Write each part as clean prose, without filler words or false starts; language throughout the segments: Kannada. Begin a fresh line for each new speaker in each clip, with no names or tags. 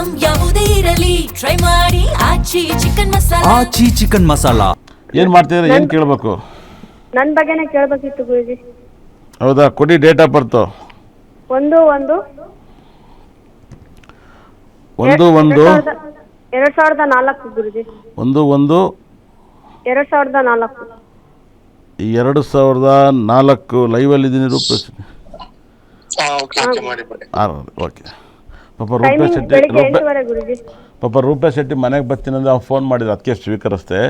ಐಟಂ ಯಾವುದೇ ಇರಲಿ ಟ್ರೈ ಮಾಡಿ ಆಚಿ ಚಿಕನ್ ಮಸಾಲಾ.
ಆಚಿ ಚಿಕನ್ ಮಸಾಲಾ.
ಏನು ಮಾಡ್ತಿದ್ರೆ ಏನು ಕೇಳಬೇಕು?
ನನ್ನ ಬಗ್ಗೆನೇ ಕೇಳಬೇಕಿತ್ತು ಗುರುಜಿ.
ಹೌದಾ, ಕೊಡಿ ಡೇಟ್ ಆಫ್ ಬರ್ತು.
1/1/2004 ಗುರುಜಿ.
1/1/2004 ಲೈವಲ್ಲಿ ಇದ್ದೀನಿ ರೂಪೇಶ್. ಓಕೆ ಪಾಪ ರೂಪೇಶ್ ಶೆಟ್ಟಿ ಮನೆಗೆ ಬರ್ತೀನಿ ಅಂದ್ರೆ ಅವ್ನು ಫೋನ್ ಮಾಡಿದ್ರು, ಅದಕ್ಕೆ ಸ್ವೀಕರಿಸ್ದೆ.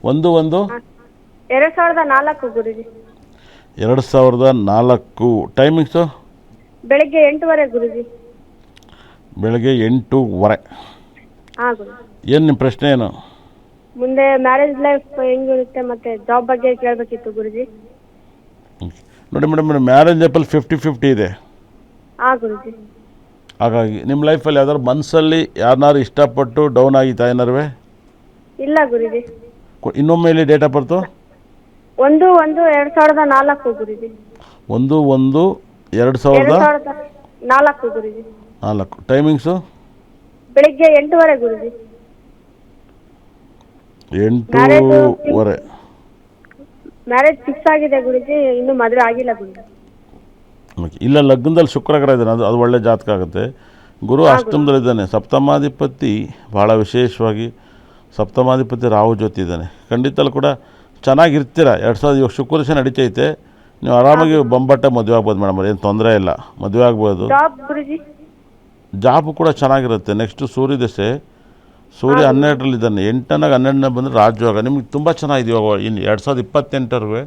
1/1/2004 ಗುರುಜಿ.
2004 ಟೈಮಿಂಗ್ಸು
ಬೆಳಿಗ್ಗೆ 8:00 ಗುರುಜಿ.
ಬೆಳಗ್ಗೆ 8:30.
ಹಾಂ ಗುರುಜಿ.
ಏನು ನಿಮ್ಮ ಪ್ರಶ್ನೆ ಏನು?
ಮುಂದೆ ಮ್ಯಾರೇಜ್ ಲೈಫ್ ಹೆಂಗಿರುತ್ತೆ ಮತ್ತೆ ಜಾಬ್ ಬಗ್ಗೆ ಕೇಳಬೇಕಿತ್ತು ಗುರುಜಿ.
ನೋಡಿ ಮೇಡಮ್, ಮ್ಯಾರೇಜ್ ಲೈಫಲ್ಲಿ 50-50 ಇದೆ.
ಹಾಂ ಗುರುಜಿ.
ಹಾಗಾಗಿ ನಿಮ್ಮ ಲೈಫಲ್ಲಿ ಯಾವ್ದಾದ್ರು ಮನಸ್ಸಲ್ಲಿ ಯಾರನ್ನಾರು ಇಷ್ಟಪಟ್ಟು ಡೌನ್ ಆಗಿತ್ತಾ ಏನಾರುವೆ?
ಇಲ್ಲ ಗುರುಜಿ.
ಇನ್ನೊಮ್ಮೆ ಇಲ್ಲಿ date of birth.
1/1/2004 Guruji.
1/1/2004
Guruji.
Timings
ಬೆಳಿಗ್ಗೆ 8:00 ಗುರುಜಿ.
8:30.
ಮ್ಯಾರೇಜ್ ಫಿಕ್ಸ್ ಆಗಿದೆ ಗುರುಜಿ, ಇನ್ನೂ ಮದುವೆ ಆಗಿಲ್ಲ ಗುರುಜಿ.
ಇಲ್ಲ, ಲಗ್ನದಲ್ಲಿ ಶುಕ್ರಗ್ರಹ ಇದ್ದಾನೆ, ಅದು ಒಳ್ಳೆ ಜಾತಕ ಆಗುತ್ತೆ. ಗುರು ಅಷ್ಟಮದಲ್ಲಿದ್ದಾನೆ. ಸಪ್ತಮಾಧಿಪತಿ ಭಾಳ ವಿಶೇಷವಾಗಿ ಸಪ್ತಮಾಧಿಪತಿ ರಾಹು ಜೊತೆ ಇದ್ದಾನೆ. ಖಂಡಿತಲ್ಲೂ ಕೂಡ ಚೆನ್ನಾಗಿರ್ತೀರ. 2000 ಶುಕ್ರದಶ ನಡೀತೈತೆ. ನೀವು ಆರಾಮಾಗಿ ಬೊಂಬಾಟ ಮದುವೆ ಆಗ್ಬೋದು ಮೇಡಮ್, ಏನು ತೊಂದರೆ ಇಲ್ಲ, ಮದುವೆ ಆಗ್ಬೋದು. ಜಾಬು ಕೂಡ ಚೆನ್ನಾಗಿರುತ್ತೆ. ನೆಕ್ಸ್ಟು ಸೂರ್ಯ ದಶೆ, ಸೂರ್ಯ 12ರಲ್ಲಿದ್ದಾನೆ. 8ನೇ ಬಂದರೆ ರಾಜಯೋಗ. ನಿಮ್ಗೆ ತುಂಬ ಚೆನ್ನಾಗಿದೆ ಇವಾಗ. ಇನ್ನು 2028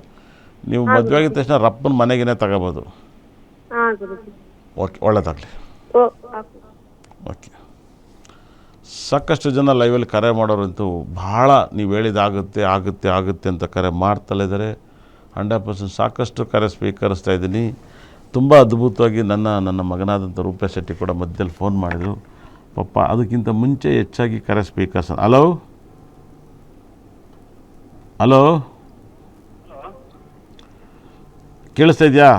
ನೀವು ಮದುವೆ ಆಗಿದ ತಕ್ಷಣ ರಪ್ಪನ ಮನೆಗೇ ತಗೋಬೋದು. ಓಕೆ, ಒಳ್ಳೆಯದಾಗಲಿ. ಓಕೆ. ಸಾಕಷ್ಟು ಜನ ಲೈವಲ್ಲಿ ಕರೆ ಮಾಡೋರಂತೂ ಭಾಳ ನೀವು ಹೇಳಿದಾಗುತ್ತೆ ಆಗುತ್ತೆ ಆಗುತ್ತೆ ಅಂತ ಕರೆ ಮಾಡ್ತಲೇ ಇದ್ದಾರೆ. 100% ಸಾಕಷ್ಟು ಕರೆ ಸ್ವೀಕರಿಸ್ತಾ ಇದ್ದೀನಿ. ತುಂಬ ಅದ್ಭುತವಾಗಿ ನನ್ನ ಮಗನಾದಂಥ ರೂಪೇಶ್ ಶೆಟ್ಟಿ ಕೂಡ ಮಧ್ಯದಲ್ಲಿ ಫೋನ್ ಮಾಡಿದರು. ಪಾಪ ಅದಕ್ಕಿಂತ ಮುಂಚೆ ಹೆಚ್ಚಾಗಿ ಕರೆ ಸ್ವೀಕರಿಸ. ಹಲೋ ಹಲೋ, ಕೇಳಿಸ್ತಾ ಇದೆಯಾ?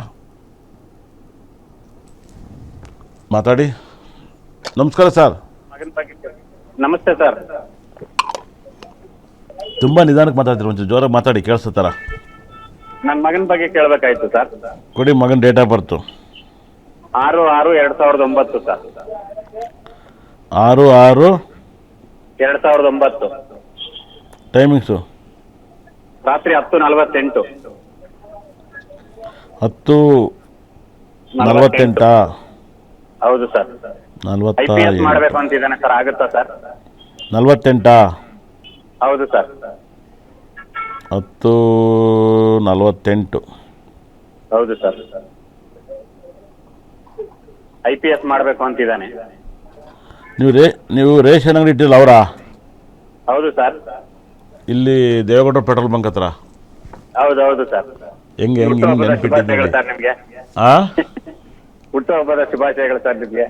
ಮಾತಾಡಿ. ನಮಸ್ಕಾರ ಸರ್.
ನಮಸ್ತೆ ಸರ್.
ತುಂಬ ನಿಧಾನಕ್ಕೆ ಮಾತಾಡ್ತೀರ, ಒಂಚೂರು ಜೋರಾಗಿ ಮಾತಾಡಿ, ಕೇಳಿಸ್ತಾರ.
ನನ್ನ ಮಗನ ಬಗ್ಗೆ ಕೇಳಬೇಕಾಯ್ತು ಸರ್.
ಕೊಡಿ ಮಗನ date of birth.
6/6/2009 sir.
6/6/2009. Timings
ರಾತ್ರಿ 10:48.
10:48.
ಹೌದು ಸರ್. IPS ಮಾಡಬೇಕು ಅಂತಿದ್ದಾನೆ ಸರ್, ಆಗುತ್ತಾ ಸರ್?
48.
ಹೌದು ಸರ್.
10:48.
ಹೌದು ಸರ್. IPS ಮಾಡಬೇಕು ಅಂತಿದ್ದಾನೆ.
ನೀವು ರೇಷನ್ ಅಂಗಡಿ ಇಟ್ಟಿಲ್ಲ ಅವರಾ?
ಹೌದು ಸರ್.
ಇಲ್ಲಿ ದೇವೇಗೌಡ ಪೆಟ್ರೋಲ್ ಬಂಕ್ ಹತ್ರ.
ಹೌದು ಸರ್.
ಹೆಂಗೆ
ಶುಭಾಶಯಗಳು ಸರ್ ನಿಮಗೆ. ಹುಟ್ಟುಹಬ್ಬದ ಶುಭಾಶಯಗಳು ಸರ್ ನಿಮಗೆ.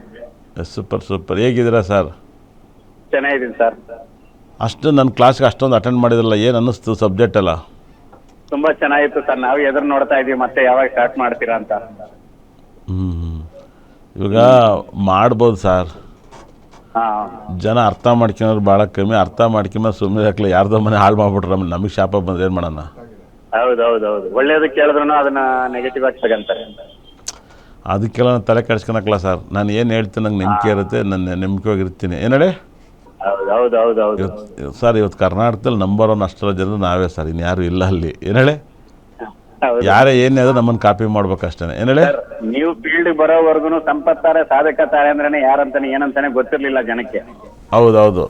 ಸೂಪರ್. ಹೇಗಿದ್ದೀರಾ ಸರ್?
ಚೆನ್ನಾಗಿದ್ದೀನಿ ಸರ್.
ಅಷ್ಟು ನನ್ನ ಕ್ಲಾಸ್ಗೆ ಅಷ್ಟೊಂದು ಅಟೆಂಡ್ ಮಾಡಿದ್ರಲ್ಲ, ಏನು ಅನ್ನಿಸ್ತು ಸಬ್ಜೆಕ್ಟ್ ಎಲ್ಲ?
ತುಂಬಾ ಚೆನ್ನಾಗಿತ್ತು ಸರ್. ನಾವು ಎದುರು ನೋಡ್ತಾ ಇದೀವಿ ಮತ್ತೆ ಯಾವಾಗ ಸ್ಟಾರ್ಟ್ ಮಾಡ್ತೀರಾ ಅಂತ.
ಇವಾಗ ಮಾಡ್ಬೋದು ಸರ್. ಜನ ಅರ್ಥ ಮಾಡ್ಕೊಳೋರು ಭಾಳ ಕಮ್ಮಿ. ಅರ್ಥ ಮಾಡ್ಕೊಂಬ ಸುಮ್ಮನೆ ಹಾಕ್ಲಿ, ಯಾರ್ದೋ ಮನೆ ಹಾಳು ಮಾಡ್ಬಿಟ್ರೆ ನಮಗೆ ಶಾಪ ಬಂದ್ರೆ ಏನು ಮಾಡೋಣ?
ಹೌದು. ಒಳ್ಳೇದು ಕೇಳಿದ್ರು ಅದನ್ನ ನೆಗೆಟಿವ್ ಆಗಿ ತಗೊಂತಾರೆ.
ಅದಕ್ಕೆಲ್ಲ ನಾನು ತಲೆ ಕೆಡಿಸ್ಕೊಳಕ್ಲ ಸರ್. ನಾನು ಏನು ಹೇಳ್ತೀನಿ ನಂಗೆ ನಂಬಿಕೆ ಇರುತ್ತೆ, ನಾನು ನಂಬಿಕೆಯಾಗಿರ್ತೀನಿ. ಏನು ಹೇಳಿ?
ಹೌದು
ಸರ್, ಇವತ್ತು ಕರ್ನಾಟಕದಲ್ಲಿ ನಂಬರ್ 1 ಅಷ್ಟರ ಜನರು ನಾವೇ ಸರ್, ಇನ್ಯಾರು ಇಲ್ಲ ಅಲ್ಲಿ. ಏನು ಹೇಳಿ? ಯಾರೇ ಏನೇ ಆದ್ರೂ ನಮ್ಮನ್ನು ಕಾಪಿ ಮಾಡ್ಬೇಕಷ್ಟೇ. ಏನು ಹೇಳಿ?
ನೀವು ಫೀಲ್ಡ್ ಬರೋವರೆಗೂ ಸಂಪತ್ತಾರೆ ಸಾಧಕತಾರೆ ಅಂದ್ರೆ ಯಾರಂತಾನೆ ಏನಂತಾನೆ ಗೊತ್ತಿರ್ಲಿಲ್ಲ ಜನಕ್ಕೆ.
ಹೌದು.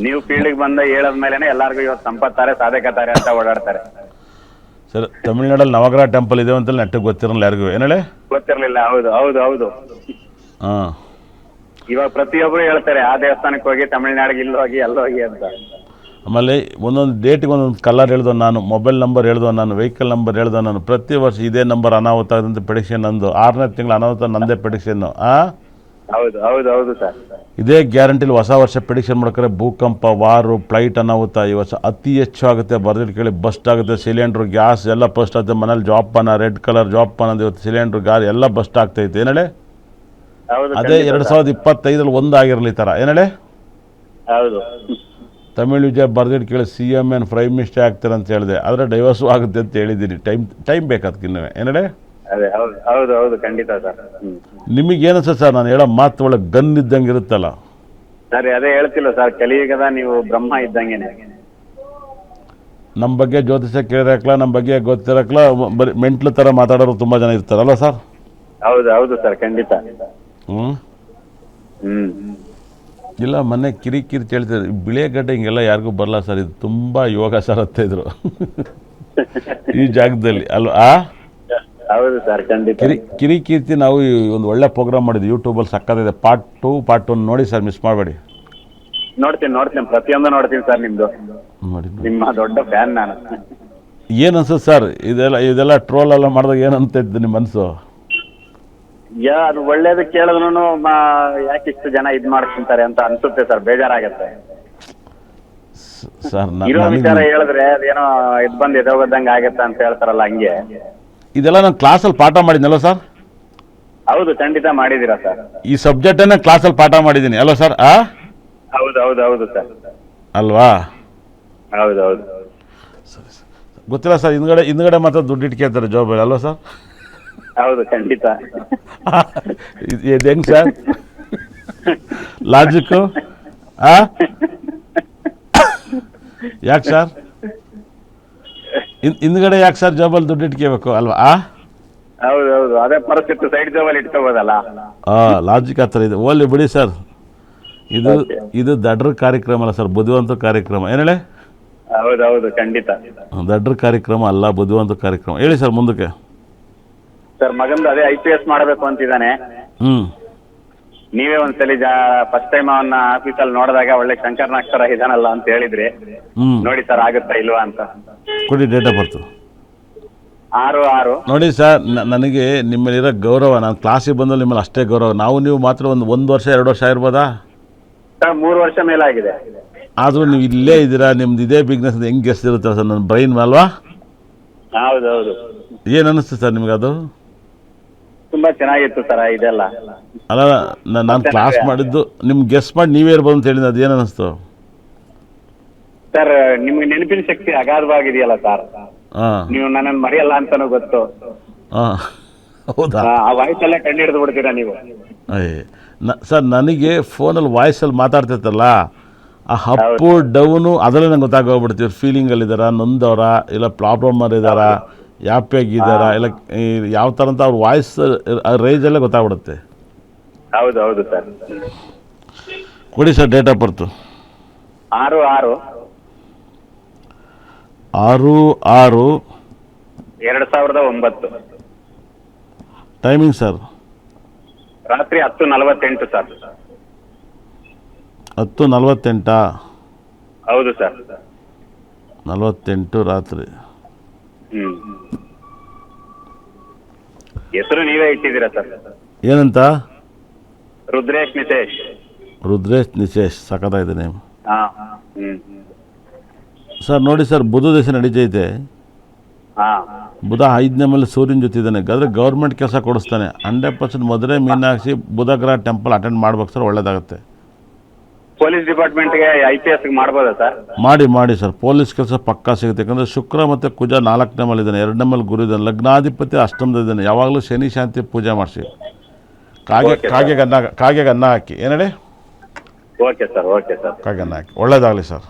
ನೀವು ಫೀಲ್ಡ್ಗೆ ಬಂದ ಹೇಳದ್ಮೇಲೆ ಎಲ್ಲಾರ್ಗು ಇವತ್ತು ಸಂಪತ್ತಾರೆ ಸಾಧಕತಾರೆ ಅಂತ ಓಡಾಡ್ತಾರೆ
ಸರ್. ತಮಿಳ್ನಾಡಲ್ಲಿ ನವಗ್ರಹ ಟೆಂಪಲ್ ಇದೆ ಅಂತ ನೆಟ್ಟಿಗೆ ಗೊತ್ತಿರಲ್ಲ ಯಾರಿಗೂ. ಏನು ಹೇಳಿ?
ಗೊತ್ತಿರಲಿಲ್ಲ. ಹೌದು. ಇವಾಗ ಪ್ರತಿಯೊಬ್ಬರು ಹೇಳ್ತಾರೆ ಆ ದೇವಸ್ಥಾನಕ್ಕೆ ಹೋಗಿ, ತಮಿಳ್ನಾಡಿಗೆ ಇಲ್ಲಿ ಹೋಗಿ, ಹೋಗಿ ಅಂತ.
ಆಮೇಲೆ ಒಂದೊಂದು ಡೇಟಿಗೆ ಒಂದೊಂದು ಕಲರ್ ಹೇಳ್ದೋ ನಾನು, ಮೊಬೈಲ್ ನಂಬರ್ ಹೇಳ್ದೋ ನಾನು, ವೆಹಿಕಲ್ ನಂಬರ್ ಹೇಳ್ದೋ ನಾನು. ಪ್ರತಿ ವರ್ಷ ಇದೇ ನಂಬರ್ ಅನಾಹುತ ಆದಂಥ ಪ್ರೆಡಿಕ್ಷನ್ ನಂದು. 6ನೇ ತಿಂಗಳು ಅನಾಹುತ ನಂದೇ ಪ್ರೆಡಿಕ್ಷನ್ನು.
ಹೌದು ಸರ್.
ಇದೇ ಗ್ಯಾರಂಟಿಲಿ ಹೊಸ ವರ್ಷ ಪ್ರೆಡಿಕ್ಷನ್ ಮಾಡ್ತಾರೆ. ಭೂಕಂಪ, ವಾರು, ಫ್ಲೈಟ್ ಅನಾಹುತ ಈ ವರ್ಷ ಅತಿ ಹೆಚ್ಚು ಆಗುತ್ತೆ. ಬರೆದಿಟ್ಟು ಕೇಳಿ ಬಸ್ಟ್ ಆಗುತ್ತೆ. ಸಿಲಿಂಡ್ರು, ಗ್ಯಾಸ್ ಎಲ್ಲ ಬಸ್ಟ್ ಆಗುತ್ತೆ. ಮನೇಲಿ ಜಾಬ್ ಪಾನ, ರೆಡ್ ಕಲರ್ ಜಾಬ್ ಪಾನ, ಇವತ್ತು ಸಿಲಿಂಡ್ರು, ಗಾರಿ ಎಲ್ಲ ಬಸ್ಟ್ ಆಗ್ತೈತೆ. ಏನು ಹೇಳಿ?
ಹೌದು
ಅದೇ
ಖಂಡಿತ ಸರ್.
2025 ಒಂದಾಗಿರಲಿ ಈ ಥರ ಏನೇಳೆ
ಹೌದು
ತಮಿಳ್ ವಿಜಯ ಬರ್ದಿಟ್ಟು ಕೇಳಿ CM ಏನು ಪ್ರೈಮ್ ಮಿನಿಸ್ಟರ್ ಆಗ್ತಾರೆ ಅಂತ ಹೇಳಿದೆ ಆದರೆ ಡೈವರ್ಸು ಆಗುತ್ತೆ ಅಂತ ಹೇಳಿದ್ದೀನಿ. ಟೈಮ್ ಬೇಕಾದಕ್ಕಿನ್ನೂ ಏನೇಳೆ
ಅದೇ ಹೌದು ಹೌದು ಹೌದು ಖಂಡಿತ ಸರ್.
ನಿಮಗೇನು ಸರ್ ನಾನು ಹೇಳೋ ಮಾತು ಒಳಗೆ ಗನ್ ಇದ್ದಂಗೆ ಇರುತ್ತಲ್ಲ.
ಸರಿ ಅದೇ ಹೇಳ್ತಿಲ್ಲ ಸರ್, ಕಲಿಯುಗದ ನೀವು ಬ್ರಹ್ಮ ಇದ್ದಂಗೆನೆ.
ನಮ್ಮ ಬಗ್ಗೆ ಜ್ಯೋತಿಷ ಕೇಳಿರಕ್ಲ, ನಮ್ಮ ಬಗ್ಗೆ ಗೊತ್ತಿರಕ್ಲ, ಬರೀ ಮೆಂಟ್ಲು ಥರ ಮಾತಾಡೋರು ತುಂಬ ಜನ ಇರ್ತಾರಲ್ಲ ಸರ್.
ಹೌದು ಹೌದು ಸರ್ ಖಂಡಿತ.
ಹ್ಞೂ
ಹ್ಮ್
ಇಲ್ಲ ಮೊನ್ನೆ ಕಿರಿಕಿರಿ ಹೇಳ್ತಿದ್ರು ಬಿಳೆಗಡ್ಡೆ ಹಿಂಗೆಲ್ಲ ಯಾರಿಗೂ ಬರಲ್ಲ ಸರ್, ಇದು ತುಂಬ ಯೋಗ ಸರ್ ಅಂತ ಇದ್ರು ಈ ಜಾಗದಲ್ಲಿ ಅಲ್ವಾ.
ಹೌದು ಸರ್ ಖಂಡಿತ.
ಕಿರಿಕೀರ್ತಿ ನಾವು ಒಂದು ಒಳ್ಳೆ ಪ್ರೋಗ್ರಾಮ್ ಮಾಡಿದ್ವಿ ಯೂಟ್ಯೂಬಲ್ಲಿ ಸಕ್ಕತ್ತಿದೆ. ಪಾರ್ಟ್ 1 ನೋಡಿ ಸರ್, ಮಿಸ್ ಮಾಡಬೇಡಿ.
ನೋಡ್ತೀನಿ ಪ್ರತಿಯೊಂದು ನೋಡ್ತೀನಿ ಸರ್. ನಿಮ್ದು
ನೋಡಿ
ನಿಮ್ಮ ದೊಡ್ಡ ಫ್ಯಾನ್ ನಾನು.
ಏನು ಅನ್ಸುತ್ತೆ ಸರ್ ಇದೆಲ್ಲ ಟ್ರೋಲ್ ಎಲ್ಲ ಮಾಡಿದಾಗ ಏನು ಅನ್ಸ್ತಿದ್ದು ನಿಮ್ಮ ಮನಸ್ಸು?
ಅದು ಒಳ್ಳೇದು ಕೇಳಿದ್ರು ಯಾಕೆ ಇಷ್ಟು ಜನ ಇದ್ ಮಾಡ್ಕೊಂತಾರೆ ಅಂತ ಅನ್ಸುತ್ತೆ ಸರ್, ಬೇಜಾರಾಗತ್ತೆ.
ಸರ್
ಇರೋ ವಿಚಾರ ಹೇಳಿದ್ರೆ ಅದೇನೋ ಇದ್ ಬಂದು ಎದೋಗದಂಗೆ ಆಗತ್ತೆ ಅಂತ ಹೇಳ್ತಾರಲ್ಲ, ಹಂಗೆ.
ಇದೆಲ್ಲ ನಾನು ಕ್ಲಾಸಲ್ಲಿ ಪಾಠ ಮಾಡಿದ್ನಲ್ಲ ಸರ್?
ಹೌದು ಖಂಡಿತ ಮಾಡಿದೀರಾ ಸರ್.
ಈ ಸಬ್ಜೆಕ್ಟನ್ನು ಕ್ಲಾಸಲ್ಲಿ ಪಾಠ ಮಾಡಿದ್ದೀನಿ ಅಲ್ವಾ ಸರ್?
ಹೌದು ಹೌದು ಹೌದು ಸರ್.
ಅಲ್ವಾ?
ಹೌದು ಹೌದು
ಸರಿ ಸರ್, ಗೊತ್ತಿಲ್ಲ ಸರ್. ಹಿಂದ್ಗಡೆ ಮಾತ್ರ ದುಡ್ಡು ಇಟ್ಕೊಳ್ತಾರೆ ಜಾಬ್ ಅಲ್ವಾ ಸರ್?
ಹೌದು ಖಂಡಿತ.
ಇದು ಹೆಂಗ್ ಸರ್ ಲಾಜಿಕ್ಕು? ಯಾಕೆ ಸರ್ ಹಿಂದ್ಗಡೆ ಯಾಕೆ ಸರ್ ಜಾಬಲ್ಲಿ ದುಡ್ಡು ಇಟ್ಕೋಬೇಕು ಅಲ್ವಾ?
ಹೌದು ಹೌದು ಅದೇ ಪರಿಸ್ಥಿತಿ, ಸೈಡ್ ಜಾಬಲ್ಲಿ ಇಟ್ಕೋಬೋದಲ್ಲ.
ಲಾಜಿಕ್ ಆ ಥರ ಇದೆ. ಓಲಿ ಬಿಡಿ ಸರ್, ಇದು ದಡ್ರ ಕಾರ್ಯಕ್ರಮ ಅಲ್ಲ ಸರ್, ಬುದ್ಧಿವಂತ ಕಾರ್ಯಕ್ರಮ. ಏನು ಹೇಳಿ?
ಹೌದು ಹೌದು ಖಂಡಿತ.
ದಡ್ರ ಕಾರ್ಯಕ್ರಮ ಅಲ್ಲ, ಬುದ್ಧಿವಂತ ಕಾರ್ಯಕ್ರಮ. ಹೇಳಿ ಸರ್ ಮುಂದಕ್ಕೆ.
ಸರ್ ಮಗಂದು ಅದೇ IPS ಮಾಡಬೇಕು ಅಂತಿದ್ದಾನೆ. ನೀವೇ ಒಂದ್ಸಲಿ ಫಸ್ಟ್ ಟೈಮ್ ಅವನ್ನ ಆಫೀಸಲ್ಲಿ ನೋಡಿದಾಗ ಒಳ್ಳೆ ಶಂಕರ್ನಾಗ್ ಇದಾನಲ್ಲ ಅಂತ ಹೇಳಿದ್ರಿ. ನೋಡಿ ಸರ್ ಆಗುತ್ತಾ ಇಲ್ವಾ ಅಂತ.
ಕೊಡಿ ಡೇಟ್ ಆಫ್ ಬರ್ತು.
6/6.
ನೋಡಿ ಸರ್, ನನಗೆ ನಿಮ್ಮಲ್ಲಿರೋ ಗೌರವ, ನಾನು ಕ್ಲಾಸಿಗೆ ಬಂದಲ್ಲಿ ನಿಮ್ಮಲ್ಲಿ ಅಷ್ಟೇ ಗೌರವ. ನೀವು ಮಾತ್ರ ಒಂದು ವರ್ಷ 2 ವರ್ಷ ಇರ್ಬೋದಾ?
ಸರ್ 3 ವರ್ಷ ಮೇಲಾಗಿದೆ.
ಆದರೂ ನೀವು ಇಲ್ಲೇ ಇದ್ದೀರಾ, ನಿಮ್ದು ಇದೇ ಬಿಸ್ನೆಸ್ ಹೆಂಗೆ ಇರುತ್ತೆ ಸರ್ ನನ್ನ ಬ್ರೈನ್ ಅಲ್ವಾ?
ಹೌದು ಹೌದು.
ಏನು ಅನ್ನಿಸ್ತು ಸರ್ ನಿಮ್ಗೆ ಅದು?
ತುಂಬಾ ಚೆನ್ನಾಗಿತ್ತು ಸರ್ ಇದೆಲ್ಲ.
ಅಲ್ಲ, ನಾನು ಕ್ಲಾಸ್ ಮಾಡಿದ್ದು ನಿಮ್ಗೆ ಗೆಸ್ ಮಾಡಿ ನೀವೇ ಇರ್ಬೋದು ಅಂತ ಹೇಳಿದ್ದು, ಅದು ಏನು ಅನ್ನಿಸ್ತು
ಸರ್? ನಿಮ್ಗೆ ನೆನಪಿನ ಶಕ್ತಿ ಅಗಾಧವಾಗಿದೆಯಲ್ಲ ಸರ್. ನೀವು ನನ್ನನ್ನು ಮರೆಯಲ್ಲ ಅಂತಾನು ಗೊತ್ತು.
ಹೌದಾ?
ಆ ವಾಯ್ಸಲ್ಲೇ ಕಂಡು ಹಿಡಿದು ಬಿಡ್ತೀರಾ ನೀವು.
ಸರ್ ನನಗೆ ಫೋನಲ್ಲಿ ವಾಯ್ಸಲ್ಲಿ ಮಾತಾಡ್ತಿರ್ತಲ್ಲ, ಆ ಅಪ್ಪು ಡೌನು ಅದರಲ್ಲೇ ನಂಗೆ ಗೊತ್ತಾಗೋಗ್ಬಿಡ್ತೀವಿ. ಫೀಲಿಂಗಲ್ಲಿದ್ದಾರ, ನೊಂದವರ, ಇಲ್ಲ ಪ್ರಾಬ್ಲಮ್ಮಲ್ಲಿದ್ದಾರ, ಯಾಪಿಯಾಗಿದ್ದಾರ, ಇಲ್ಲ ಯಾವ ಥರ ಅಂತ ಅವ್ರ ವಾಯ್ಸ್ ರೇಂಜಲ್ಲೇ ಗೊತ್ತಾಗ್ಬಿಡುತ್ತೆ.
ಹೌದು ಹೌದು ಸರ್.
ಕೊಡಿ sir date of birth.
6/6.
6/6/2009. Timing sir?
ರಾತ್ರಿ 10:48 ಸರ್.
10:48?
ಹೌದು ಸರ್.
48 ರಾತ್ರಿ.
ಹೆಸರು ನೀವೇ ಇಟ್ಟಿದ್ದೀರಾ ಸರ್?
ಏನಂತ?
ರುದ್ರೇಶ್
ನಿಶೇಶ್. ಸಖತ್ತಾಗಿದೆ ನೇಮ್.
ಹ್ಮ್
ಸರ್ ನೋಡಿ ಸರ್, ಬುಧ ದೇಶ ನಡೀತೈತೆ. ಬುಧ 5ನೇ ಮೇಲೆ ಸೂರ್ಯನ ಜೊತೆ ಇದ್ದಾನೆ. ಆದರೆ ಗೌರ್ಮೆಂಟ್ ಕೆಲಸ ಕೊಡಿಸ್ತಾನೆ. 100% ಮದುವೆ ಮೀನಾಕ್ಷಿ ಬುಧ ಗ್ರಹ ಟೆಂಪಲ್ ಅಟೆಂಡ್ ಮಾಡ್ಬೇಕು ಸರ್, ಒಳ್ಳೇದಾಗುತ್ತೆ.
ಪೊಲೀಸ್ ಡಿಪಾರ್ಟ್ಮೆಂಟ್ಗೆ IPS ಮಾಡ್ಬೋದಾ ಸರ್?
ಮಾಡಿ ಸರ್, ಪೊಲೀಸ್ ಕೆಲಸ ಪಕ್ಕಾ ಸಿಗುತ್ತೆ. ಯಾಕಂದರೆ ಶುಕ್ರ ಮತ್ತು ಕುಜ 4ನೇ ಮೇಲೆ ಇದ್ದಾನೆ, 2ನೇ ಮೇಲೆ ಗುರು ಇದ್ದಾನೆ, ಲಗ್ನಾಧಿಪತಿ ಅಷ್ಟಮದಲ್ಲಿದ್ದಾನೆ. ಯಾವಾಗಲೂ ಶನಿ ಶಾಂತಿ ಪೂಜೆ ಮಾಡಿಸಿ. ಕಾಗೆಗೆ ಅನ್ನ ಹಾಕಿ. ಏನು ಹೇಳಿ?
Okay sir.
ಕಾಗೆ ಅನ್ನ ಹಾಕಿ. ಒಳ್ಳೇದಾಗಲಿ ಸರ್.